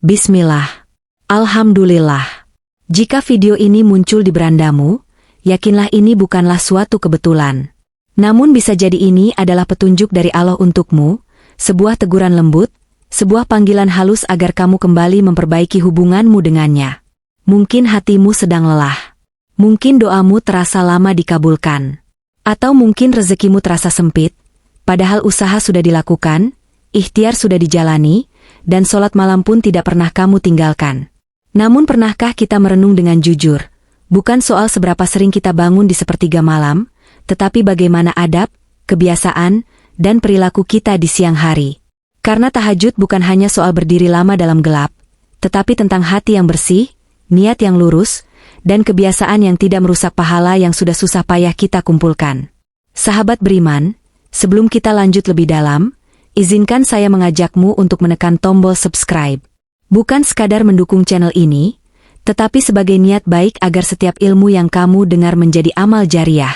Bismillah. Alhamdulillah. Jika video ini muncul di berandamu, yakinlah ini bukanlah suatu kebetulan. Namun bisa jadi ini adalah petunjuk dari Allah untukmu, sebuah teguran lembut, sebuah panggilan halus agar kamu kembali memperbaiki hubunganmu dengannya. Mungkin hatimu sedang lelah. Mungkin doamu terasa lama dikabulkan. Atau mungkin rezekimu terasa sempit, padahal usaha sudah dilakukan, ikhtiar sudah dijalani, dan sholat malam pun tidak pernah kamu tinggalkan. Namun pernahkah kita merenung dengan jujur? Bukan soal seberapa sering kita bangun di sepertiga malam, tetapi bagaimana adab, kebiasaan, dan perilaku kita di siang hari. Karena tahajud bukan hanya soal berdiri lama dalam gelap, tetapi tentang hati yang bersih, niat yang lurus, dan kebiasaan yang tidak merusak pahala yang sudah susah payah kita kumpulkan. Sahabat beriman, sebelum kita lanjut lebih dalam, izinkan saya mengajakmu untuk menekan tombol subscribe. Bukan sekadar mendukung channel ini, tetapi sebagai niat baik agar setiap ilmu yang kamu dengar menjadi amal jariah.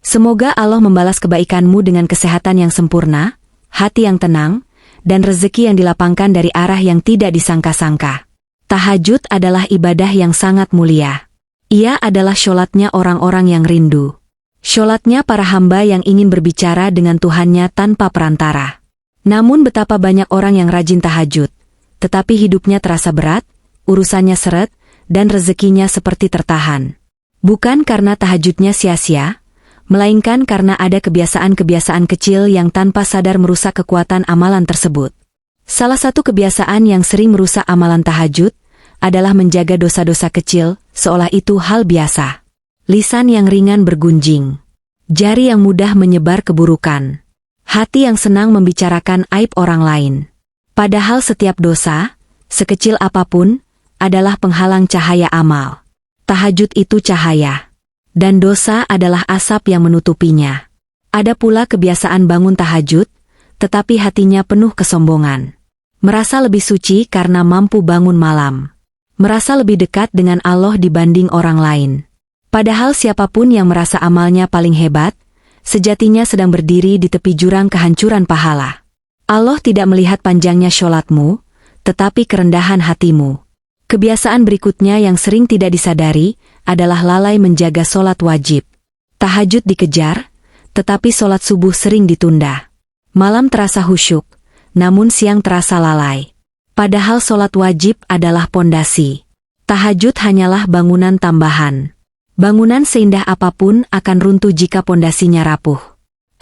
Semoga Allah membalas kebaikanmu dengan kesehatan yang sempurna, hati yang tenang, dan rezeki yang dilapangkan dari arah yang tidak disangka-sangka. Tahajud adalah ibadah yang sangat mulia. Ia adalah sholatnya orang-orang yang rindu. Sholatnya para hamba yang ingin berbicara dengan Tuhannya tanpa perantara. Namun betapa banyak orang yang rajin tahajud, tetapi hidupnya terasa berat, urusannya seret, dan rezekinya seperti tertahan. Bukan karena tahajudnya sia-sia, melainkan karena ada kebiasaan-kebiasaan kecil yang tanpa sadar merusak kekuatan amalan tersebut. Salah satu kebiasaan yang sering merusak amalan tahajud adalah menjaga dosa-dosa kecil, seolah itu hal biasa. Lisan yang ringan bergunjing. Jari yang mudah menyebar keburukan. Hati yang senang membicarakan aib orang lain. Padahal setiap dosa, sekecil apapun, adalah penghalang cahaya amal. Tahajud itu cahaya. Dan dosa adalah asap yang menutupinya. Ada pula kebiasaan bangun tahajud, tetapi hatinya penuh kesombongan. Merasa lebih suci karena mampu bangun malam. Merasa lebih dekat dengan Allah dibanding orang lain. Padahal siapapun yang merasa amalnya paling hebat, sejatinya sedang berdiri di tepi jurang kehancuran pahala. Allah tidak melihat panjangnya sholatmu, tetapi kerendahan hatimu. Kebiasaan berikutnya yang sering tidak disadari adalah lalai menjaga sholat wajib. Tahajud dikejar, tetapi sholat subuh sering ditunda. Malam terasa khusyuk, namun siang terasa lalai. Padahal sholat wajib adalah pondasi. Tahajud hanyalah bangunan tambahan. Bangunan seindah apapun akan runtuh jika pondasinya rapuh.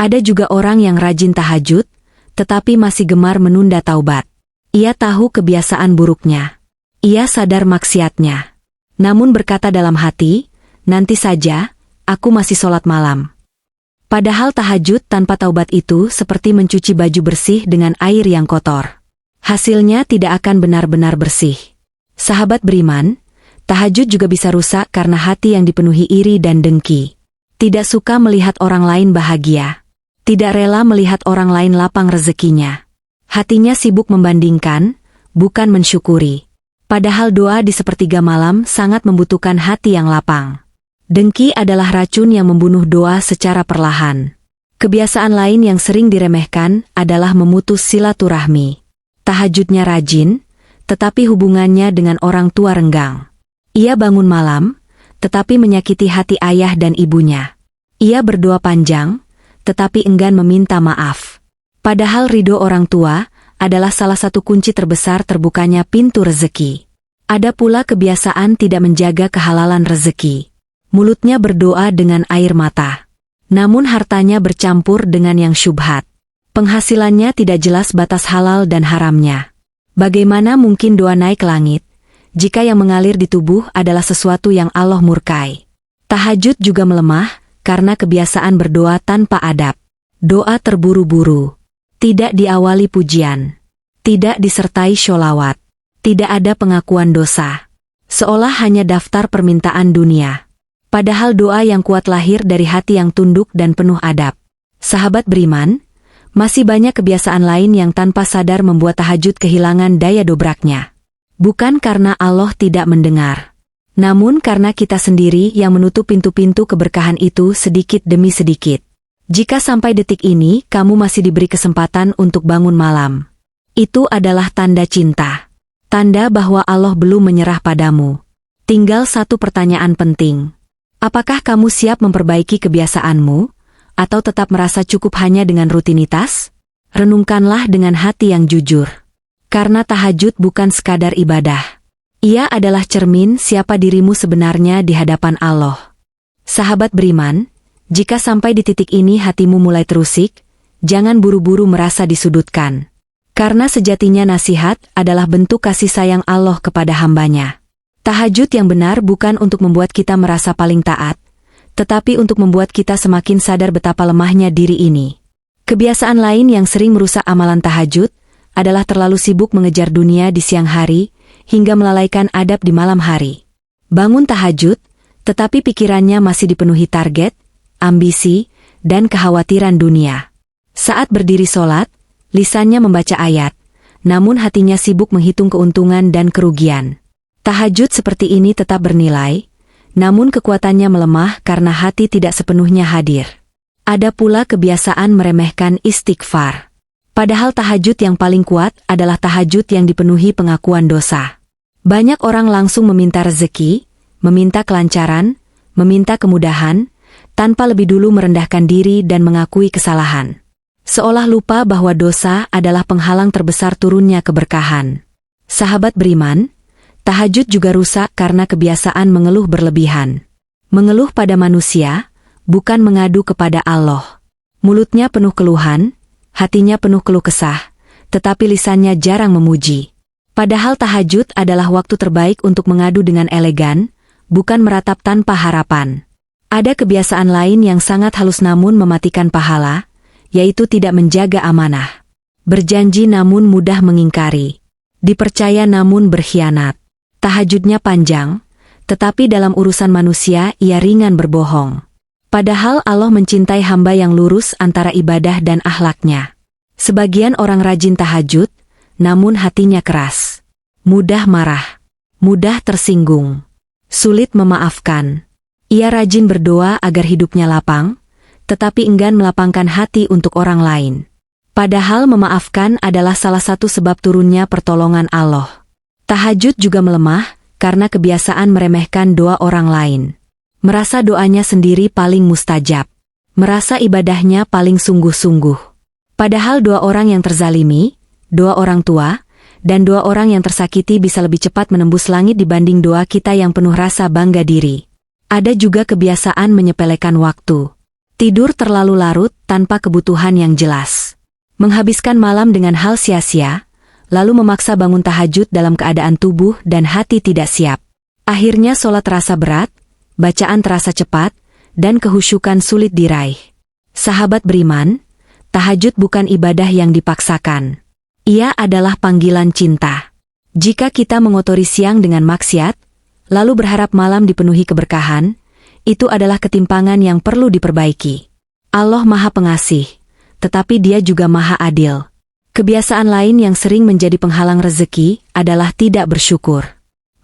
Ada juga orang yang rajin tahajud, tetapi masih gemar menunda taubat. Ia tahu kebiasaan buruknya. Ia sadar maksiatnya. Namun berkata dalam hati, nanti saja, aku masih sholat malam. Padahal tahajud tanpa taubat itu seperti mencuci baju bersih dengan air yang kotor. Hasilnya tidak akan benar-benar bersih. Sahabat beriman, tahajud juga bisa rusak karena hati yang dipenuhi iri dan dengki. Tidak suka melihat orang lain bahagia. Tidak rela melihat orang lain lapang rezekinya. Hatinya sibuk membandingkan, bukan mensyukuri. Padahal doa di sepertiga malam sangat membutuhkan hati yang lapang. Dengki adalah racun yang membunuh doa secara perlahan. Kebiasaan lain yang sering diremehkan adalah memutus silaturahmi. Tahajudnya rajin, tetapi hubungannya dengan orang tua renggang. Ia bangun malam, tetapi menyakiti hati ayah dan ibunya. Ia berdoa panjang, tetapi enggan meminta maaf. Padahal ridho orang tua adalah salah satu kunci terbesar terbukanya pintu rezeki. Ada pula kebiasaan tidak menjaga kehalalan rezeki. Mulutnya berdoa dengan air mata. Namun hartanya bercampur dengan yang syubhat. Penghasilannya tidak jelas batas halal dan haramnya. Bagaimana mungkin doa naik ke langit, jika yang mengalir di tubuh adalah sesuatu yang Allah murkai? Tahajud juga melemah, karena kebiasaan berdoa tanpa adab. Doa terburu-buru. Tidak diawali pujian. Tidak disertai sholawat. Tidak ada pengakuan dosa. Seolah hanya daftar permintaan dunia. Padahal doa yang kuat lahir dari hati yang tunduk dan penuh adab. Sahabat beriman, masih banyak kebiasaan lain yang tanpa sadar membuat tahajud kehilangan daya dobraknya. Bukan karena Allah tidak mendengar. Namun karena kita sendiri yang menutup pintu-pintu keberkahan itu sedikit demi sedikit. Jika sampai detik ini kamu masih diberi kesempatan untuk bangun malam, itu adalah tanda cinta. Tanda bahwa Allah belum menyerah padamu. Tinggal satu pertanyaan penting. Apakah kamu siap memperbaiki kebiasaanmu, atau tetap merasa cukup hanya dengan rutinitas? Renungkanlah dengan hati yang jujur. Karena tahajud bukan sekadar ibadah. Ia adalah cermin siapa dirimu sebenarnya di hadapan Allah. Sahabat beriman, jika sampai di titik ini hatimu mulai terusik, jangan buru-buru merasa disudutkan. Karena sejatinya nasihat adalah bentuk kasih sayang Allah kepada hambanya. Tahajud yang benar bukan untuk membuat kita merasa paling taat, tetapi untuk membuat kita semakin sadar betapa lemahnya diri ini. Kebiasaan lain yang sering merusak amalan tahajud adalah terlalu sibuk mengejar dunia di siang hari, hingga melalaikan adab di malam hari. Bangun tahajud, tetapi pikirannya masih dipenuhi target, ambisi, dan kekhawatiran dunia. Saat berdiri sholat, lisannya membaca ayat, namun hatinya sibuk menghitung keuntungan dan kerugian. Tahajud seperti ini tetap bernilai, namun kekuatannya melemah karena hati tidak sepenuhnya hadir. Ada pula kebiasaan meremehkan istighfar. Padahal tahajud yang paling kuat adalah tahajud yang dipenuhi pengakuan dosa. Banyak orang langsung meminta rezeki, meminta kelancaran, meminta kemudahan, tanpa lebih dulu merendahkan diri dan mengakui kesalahan. Seolah lupa bahwa dosa adalah penghalang terbesar turunnya keberkahan. Sahabat beriman, tahajud juga rusak karena kebiasaan mengeluh berlebihan. Mengeluh pada manusia, bukan mengadu kepada Allah. Mulutnya penuh keluhan, hatinya penuh keluh kesah, tetapi lisannya jarang memuji. Padahal tahajud adalah waktu terbaik untuk mengadu dengan elegan, bukan meratap tanpa harapan. Ada kebiasaan lain yang sangat halus namun mematikan pahala, yaitu tidak menjaga amanah. Berjanji namun mudah mengingkari. Dipercaya namun berkhianat. Tahajudnya panjang, tetapi dalam urusan manusia ia ringan berbohong. Padahal Allah mencintai hamba yang lurus antara ibadah dan akhlaknya. Sebagian orang rajin tahajud, namun hatinya keras. Mudah marah. Mudah tersinggung. Sulit memaafkan. Ia rajin berdoa agar hidupnya lapang, tetapi enggan melapangkan hati untuk orang lain. Padahal memaafkan adalah salah satu sebab turunnya pertolongan Allah. Tahajud juga melemah karena kebiasaan meremehkan doa orang lain. Merasa doanya sendiri paling mustajab. Merasa ibadahnya paling sungguh-sungguh. Padahal doa orang yang terzalimi, doa orang tua, dan doa orang yang tersakiti bisa lebih cepat menembus langit dibanding doa kita yang penuh rasa bangga diri. Ada juga kebiasaan menyepelekan waktu. Tidur terlalu larut tanpa kebutuhan yang jelas. Menghabiskan malam dengan hal sia-sia, lalu memaksa bangun tahajud dalam keadaan tubuh dan hati tidak siap. Akhirnya sholat terasa berat, bacaan terasa cepat, dan kehusyukan sulit diraih. Sahabat beriman, tahajud bukan ibadah yang dipaksakan. Ia adalah panggilan cinta. Jika kita mengotori siang dengan maksiat, lalu berharap malam dipenuhi keberkahan, itu adalah ketimpangan yang perlu diperbaiki. Allah Maha Pengasih, tetapi Dia juga Maha Adil. Kebiasaan lain yang sering menjadi penghalang rezeki adalah tidak bersyukur.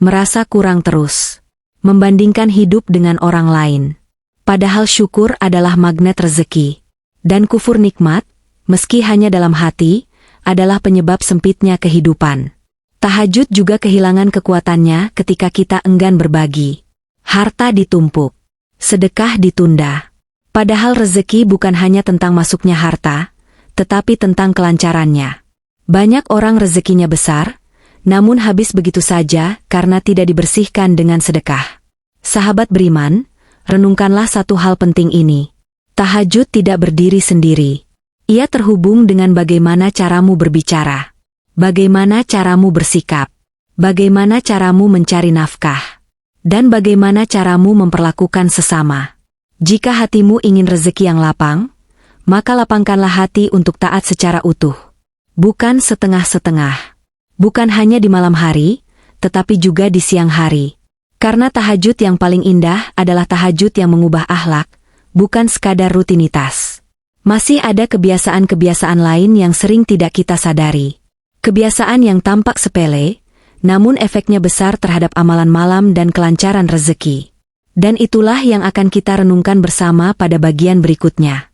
Merasa kurang terus. Membandingkan hidup dengan orang lain. Padahal syukur adalah magnet rezeki. Dan kufur nikmat, meski hanya dalam hati, adalah penyebab sempitnya kehidupan. Tahajud juga kehilangan kekuatannya ketika kita enggan berbagi. Harta ditumpuk. Sedekah ditunda. Padahal rezeki bukan hanya tentang masuknya harta, tetapi tentang kelancarannya. Banyak orang rezekinya besar, namun habis begitu saja karena tidak dibersihkan dengan sedekah. Sahabat beriman, renungkanlah satu hal penting ini. Tahajud tidak berdiri sendiri. Ia terhubung dengan bagaimana caramu berbicara. Bagaimana caramu bersikap, bagaimana caramu mencari nafkah, dan bagaimana caramu memperlakukan sesama. Jika hatimu ingin rezeki yang lapang, maka lapangkanlah hati untuk taat secara utuh. Bukan setengah-setengah. Bukan hanya di malam hari, tetapi juga di siang hari. Karena tahajud yang paling indah adalah tahajud yang mengubah akhlak, bukan sekadar rutinitas. Masih ada kebiasaan-kebiasaan lain yang sering tidak kita sadari. Kebiasaan yang tampak sepele, namun efeknya besar terhadap amalan malam dan kelancaran rezeki. Dan itulah yang akan kita renungkan bersama pada bagian berikutnya.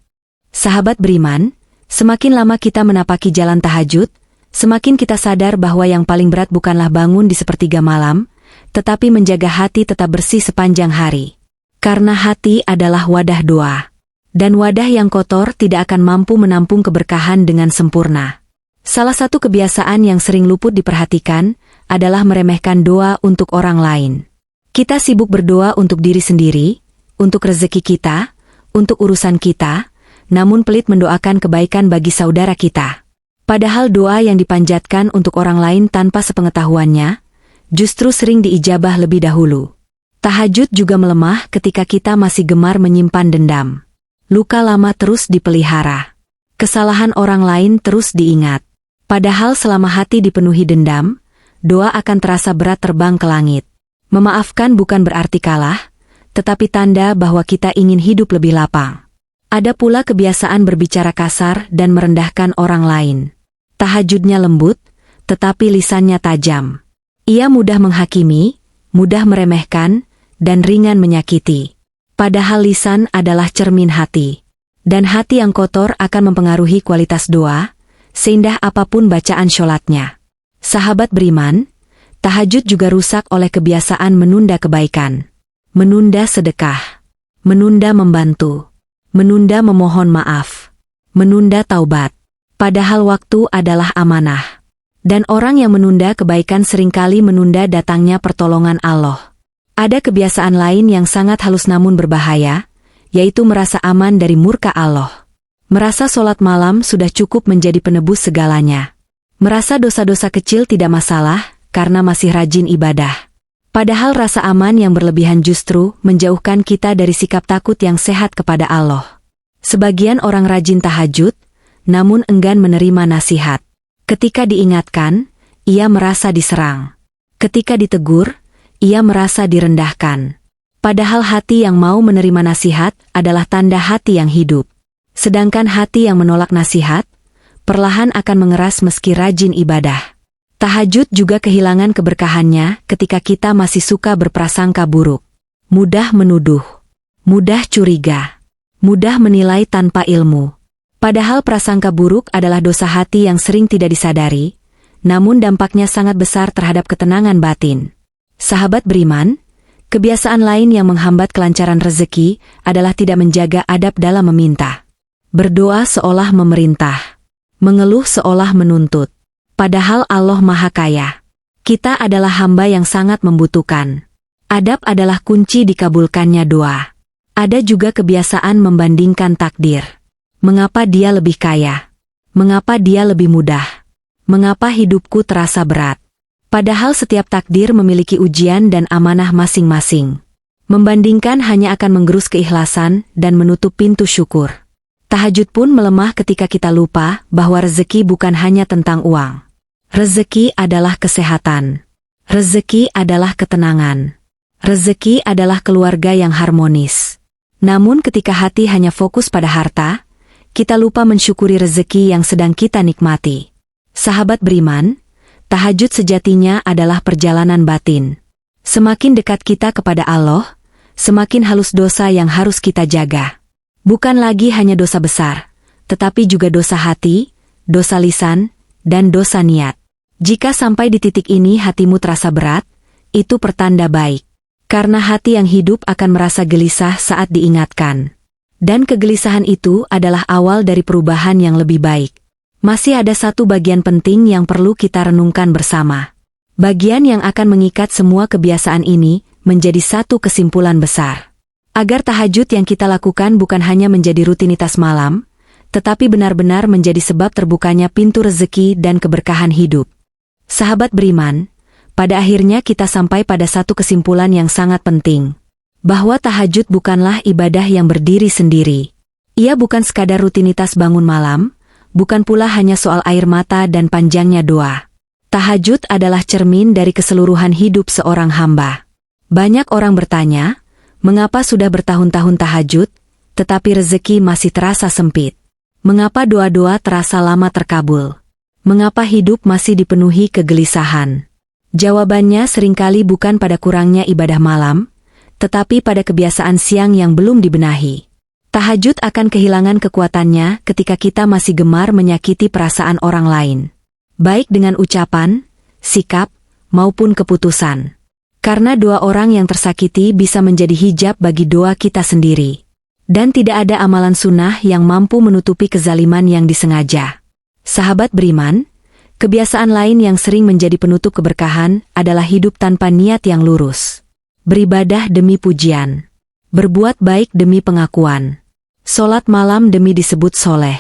Sahabat beriman, semakin lama kita menapaki jalan tahajud, Semakin kita sadar bahwa yang paling berat bukanlah bangun di sepertiga malam, tetapi menjaga hati tetap bersih sepanjang hari. Karena hati adalah wadah doa. Dan wadah yang kotor tidak akan mampu menampung keberkahan dengan sempurna. Salah satu kebiasaan yang sering luput diperhatikan adalah meremehkan doa untuk orang lain. Kita sibuk berdoa untuk diri sendiri, untuk rezeki kita, untuk urusan kita, namun pelit mendoakan kebaikan bagi saudara kita. Padahal doa yang dipanjatkan untuk orang lain tanpa sepengetahuannya, justru sering diijabah lebih dahulu. Tahajud juga melemah ketika kita masih gemar menyimpan dendam. Luka lama terus dipelihara. Kesalahan orang lain terus diingat. Padahal selama hati dipenuhi dendam, doa akan terasa berat terbang ke langit. Memaafkan bukan berarti kalah, tetapi tanda bahwa kita ingin hidup lebih lapang. Ada pula kebiasaan berbicara kasar dan merendahkan orang lain. Tahajudnya lembut, tetapi lisannya tajam. Ia mudah menghakimi, mudah meremehkan, dan ringan menyakiti. Padahal lisan adalah cermin hati. Dan hati yang kotor akan mempengaruhi kualitas doa, seindah apapun bacaan sholatnya. Sahabat beriman, tahajud juga rusak oleh kebiasaan menunda kebaikan. Menunda sedekah. Menunda membantu. Menunda memohon maaf. Menunda taubat. Padahal waktu adalah amanah. Dan orang yang menunda kebaikan seringkali menunda datangnya pertolongan Allah. Ada kebiasaan lain yang sangat halus namun berbahaya, yaitu merasa aman dari murka Allah. Merasa sholat malam sudah cukup menjadi penebus segalanya. Merasa dosa-dosa kecil tidak masalah, karena masih rajin ibadah. Padahal rasa aman yang berlebihan justru menjauhkan kita dari sikap takut yang sehat kepada Allah. Sebagian orang rajin tahajud, namun enggan menerima nasihat. Ketika diingatkan, ia merasa diserang. Ketika ditegur, ia merasa direndahkan. Padahal hati yang mau menerima nasihat adalah tanda hati yang hidup. Sedangkan hati yang menolak nasihat, perlahan akan mengeras meski rajin ibadah. Tahajud juga kehilangan keberkahannya ketika kita masih suka berprasangka buruk. Mudah menuduh. Mudah curiga. Mudah menilai tanpa ilmu. Padahal prasangka buruk adalah dosa hati yang sering tidak disadari, namun dampaknya sangat besar terhadap ketenangan batin. Sahabat beriman, kebiasaan lain yang menghambat kelancaran rezeki adalah tidak menjaga adab dalam meminta. Berdoa seolah memerintah. Mengeluh seolah menuntut. Padahal Allah Maha Kaya. Kita adalah hamba yang sangat membutuhkan. Adab adalah kunci dikabulkannya doa. Ada juga kebiasaan membandingkan takdir. Mengapa dia lebih kaya? Mengapa dia lebih mudah? Mengapa hidupku terasa berat? Padahal setiap takdir memiliki ujian dan amanah masing-masing. Membandingkan hanya akan menggerus keikhlasan dan menutup pintu syukur. Tahajud pun melemah ketika kita lupa bahwa rezeki bukan hanya tentang uang. Rezeki adalah kesehatan. Rezeki adalah ketenangan. Rezeki adalah keluarga yang harmonis. Namun ketika hati hanya fokus pada harta, kita lupa mensyukuri rezeki yang sedang kita nikmati. Sahabat beriman, tahajud sejatinya adalah perjalanan batin. Semakin dekat kita kepada Allah, semakin halus dosa yang harus kita jaga. Bukan lagi hanya dosa besar, tetapi juga dosa hati, dosa lisan, dan dosa niat. Jika sampai di titik ini hatimu terasa berat, itu pertanda baik. Karena hati yang hidup akan merasa gelisah saat diingatkan. Dan kegelisahan itu adalah awal dari perubahan yang lebih baik. Masih ada satu bagian penting yang perlu kita renungkan bersama. Bagian yang akan mengikat semua kebiasaan ini menjadi satu kesimpulan besar. Agar tahajud yang kita lakukan bukan hanya menjadi rutinitas malam, tetapi benar-benar menjadi sebab terbukanya pintu rezeki dan keberkahan hidup. Sahabat beriman, pada akhirnya kita sampai pada satu kesimpulan yang sangat penting. Bahwa tahajud bukanlah ibadah yang berdiri sendiri. Ia bukan sekadar rutinitas bangun malam, bukan pula hanya soal air mata dan panjangnya doa. Tahajud adalah cermin dari keseluruhan hidup seorang hamba. Banyak orang bertanya, mengapa sudah bertahun-tahun tahajud, tetapi rezeki masih terasa sempit? Mengapa doa-doa terasa lama terkabul? Mengapa hidup masih dipenuhi kegelisahan? Jawabannya seringkali bukan pada kurangnya ibadah malam, tetapi pada kebiasaan siang yang belum dibenahi. Tahajud akan kehilangan kekuatannya ketika kita masih gemar menyakiti perasaan orang lain. baik dengan ucapan, sikap, maupun keputusan. Karena doa orang yang tersakiti bisa menjadi hijab bagi doa kita sendiri. Dan tidak ada amalan sunnah yang mampu menutupi kezaliman yang disengaja. Sahabat beriman, kebiasaan lain yang sering menjadi penutup keberkahan adalah hidup tanpa niat yang lurus. Beribadah demi pujian. Berbuat baik demi pengakuan. Sholat malam demi disebut soleh.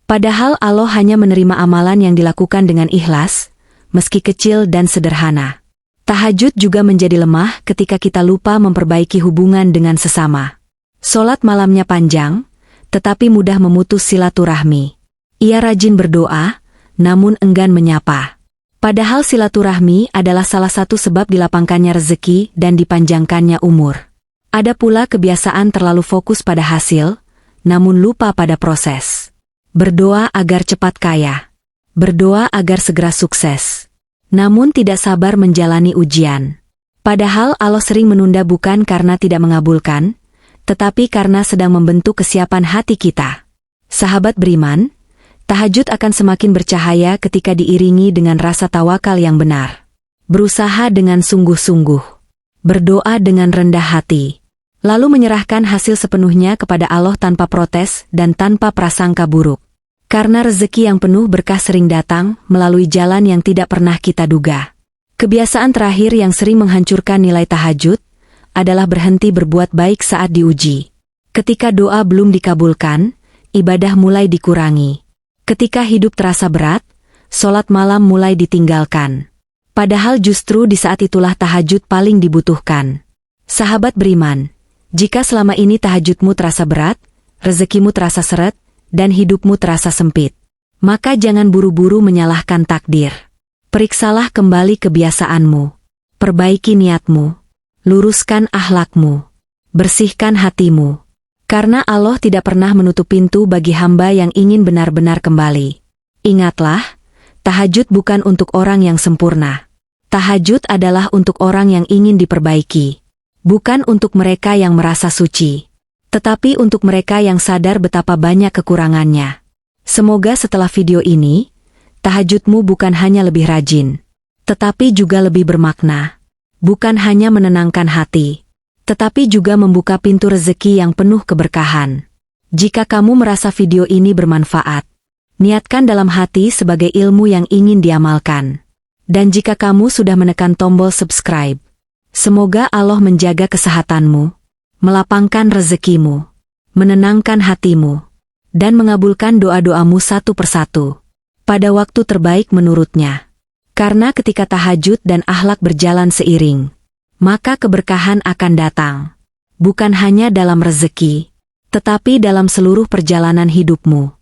Padahal Allah hanya menerima amalan yang dilakukan dengan ikhlas, meski kecil dan sederhana. Tahajud juga menjadi lemah ketika kita lupa memperbaiki hubungan dengan sesama. Sholat malamnya panjang, tetapi mudah memutus silaturahmi. Ia rajin berdoa, namun enggan menyapa. Padahal silaturahmi adalah salah satu sebab dilapangkannya rezeki dan dipanjangkannya umur. Ada pula kebiasaan terlalu fokus pada hasil, namun lupa pada proses. Berdoa agar cepat kaya. Berdoa agar segera sukses. Namun tidak sabar menjalani ujian. Padahal Allah sering menunda bukan karena tidak mengabulkan, tetapi karena sedang membentuk kesiapan hati kita. Sahabat beriman, tahajud akan semakin bercahaya ketika diiringi dengan rasa tawakal yang benar. Berusaha dengan sungguh-sungguh. Berdoa dengan rendah hati. Lalu menyerahkan hasil sepenuhnya kepada Allah tanpa protes dan tanpa prasangka buruk. Karena rezeki yang penuh berkah sering datang melalui jalan yang tidak pernah kita duga. Kebiasaan terakhir yang sering menghancurkan nilai tahajud adalah berhenti berbuat baik saat diuji. Ketika doa belum dikabulkan, ibadah mulai dikurangi. Ketika hidup terasa berat, sholat malam mulai ditinggalkan. Padahal justru di saat itulah tahajud paling dibutuhkan. Sahabat beriman, jika selama ini tahajudmu terasa berat, rezekimu terasa seret, dan hidupmu terasa sempit, maka jangan buru-buru menyalahkan takdir. Periksalah kembali kebiasaanmu. Perbaiki niatmu. Luruskan akhlakmu. Bersihkan hatimu. Karena Allah tidak pernah menutup pintu bagi hamba yang ingin benar-benar kembali. Ingatlah, tahajud bukan untuk orang yang sempurna. Tahajud adalah untuk orang yang ingin diperbaiki. Bukan untuk mereka yang merasa suci. Tetapi untuk mereka yang sadar betapa banyak kekurangannya. Semoga setelah video ini, tahajudmu bukan hanya lebih rajin, tetapi juga lebih bermakna. Bukan hanya menenangkan hati, tetapi juga membuka pintu rezeki yang penuh keberkahan. Jika kamu merasa video ini bermanfaat, niatkan dalam hati sebagai ilmu yang ingin diamalkan. Dan jika kamu sudah menekan tombol subscribe, semoga Allah menjaga kesehatanmu, melapangkan rezekimu, menenangkan hatimu, dan mengabulkan doa-doamu satu persatu, pada waktu terbaik menurutnya. Karena ketika tahajud dan akhlak berjalan seiring, maka keberkahan akan datang. Bukan hanya dalam rezeki, tetapi dalam seluruh perjalanan hidupmu.